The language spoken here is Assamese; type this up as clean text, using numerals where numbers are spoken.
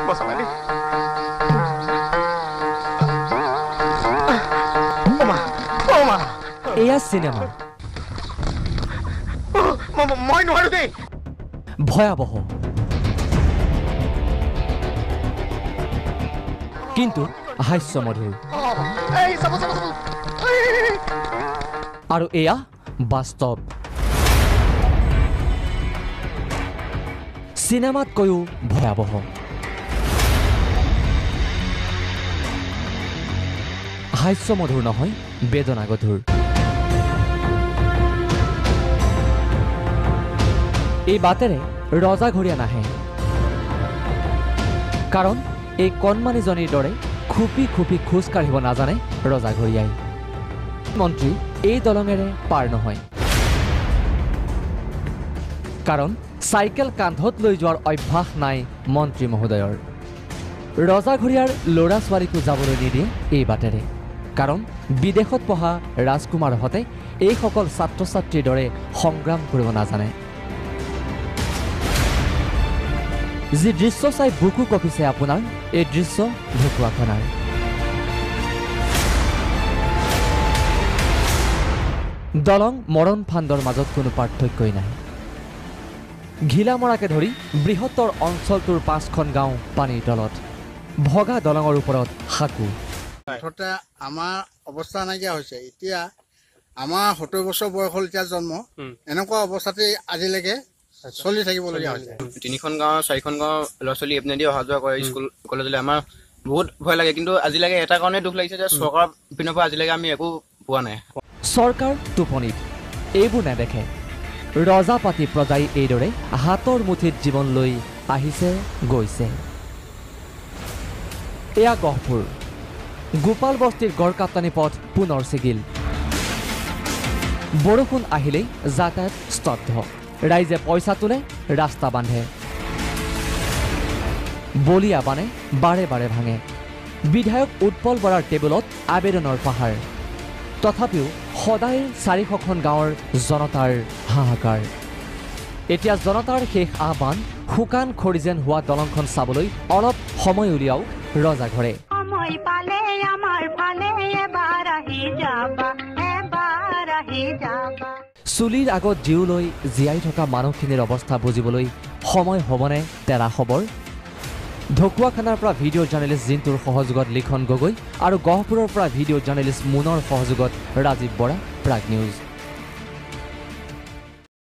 বচাবা দেই এয়া চিনেমা মই নোৱাৰো দেই ভয়াবহ কিন্তু হাস্যমধুৰ আৰু এয়া বাস্তৱ চিনেমাতকৈও ভয়াবহ হাস্যমধুৰ নহয় বেদনাগধুৰ এই বাটেৰে ৰজাঘৰীয়া নাহে কাৰণ এই কণমানিজনীৰ দৰে খুপি খুপি খোজ কাঢ়িব নাজানে ৰজাঘৰীয়াই মন্ত্ৰী এই দলঙেৰে পাৰ নহয় কাৰণ চাইকেল কান্ধত লৈ যোৱাৰ অভ্যাস নাই মন্ত্ৰী মহোদয়ৰ ৰজাঘৰীয়াৰ ল'ৰা ছোৱালীকো যাবলৈ নিদিয়ে এই বাটেৰে কাৰণ বিদেশত পঢ়া ৰাজকুমাৰহঁতে এইসকল ছাত্ৰ ছাত্ৰীৰ দৰে সংগ্ৰাম কৰিব নাজানে যি দৃশ্য চাই বুকু কঁপিছে আপোনাৰ এই দৃশ্য ঢকুৱাখানাৰ দলং মৰণ ফাণ্ডৰ মাজত কোনো পাৰ্থক্যই নাই ঘিলামৰাকে ধৰি বৃহত্তৰ অঞ্চলটোৰ 5খন গাঁও পানীৰ তলত ভগা দলঙৰ ওপৰত সাকু মুঠতে আমাৰ অৱস্থা নাইকিয়া হৈছে এতিয়া আমাৰ 70 বছৰ বয়স হ'ল এতিয়া জন্ম এনেকুৱা অৱস্থাতে আজিলৈকে চলি থাকিবলগীয়া হৈছে 3খন গাঁও 4খন গাঁও ল'ৰা ছোৱালী এপনেদি অহা যোৱা কৰে স্কুল কলেজলৈ আমাৰ বহুত ভয় লাগে কিন্তু আজিলৈকে এটা কাৰণে দুখ লাগিছে যে চৰকাৰৰ পিনৰ পৰা আজিলৈকে আমি একো পোৱা নাই চৰকাৰ টোপনিত এইবোৰ নেদেখে ৰজাপাতি প্ৰজাই এইদৰে হাতৰ মুঠিত জীৱন লৈ আহিছে গৈছে এয়া গহপুৰ গোপাল বস্তিৰ গড়কাপ্তানি পথ পুনৰ ছিগিল বৰষুণ আহিলেই যাতায়াত স্তব্ধ ৰাইজে পইচা তোলে ৰাস্তা বান্ধে বলিয়া বানে বাৰে বাৰে ভাঙে বিধায়ক উৎপল বৰাৰ টেবুলত আবেদনৰ পাহাৰ তথাপিও সদায় 400খন গাঁৱৰ জনতাৰ হাহাকাৰ এতিয়া জনতাৰ শেষ আহ্বান শুকান খৰি যেন হোৱা দলংখন চাবলৈ অলপ সময় উলিয়াওক ৰজাঘৰে চুলিৰ আগত জীউ লৈ জীয়াই থকা মানুহখিনিৰ অৱস্থা বুজিবলৈ সময় হ'বনে তেৰা খবৰ ঢকুৱাখানাৰ পৰা ভিডিঅ' জাৰ্নেলিষ্ট জিন্তুৰ সহযোগত লিখন গগৈ আৰু গহপুৰৰ পৰা ভিডিঅ' জাৰ্নেলিষ্ট মুনৰ সহযোগত ৰাজীৱ বৰা প্ৰাগ নিউজ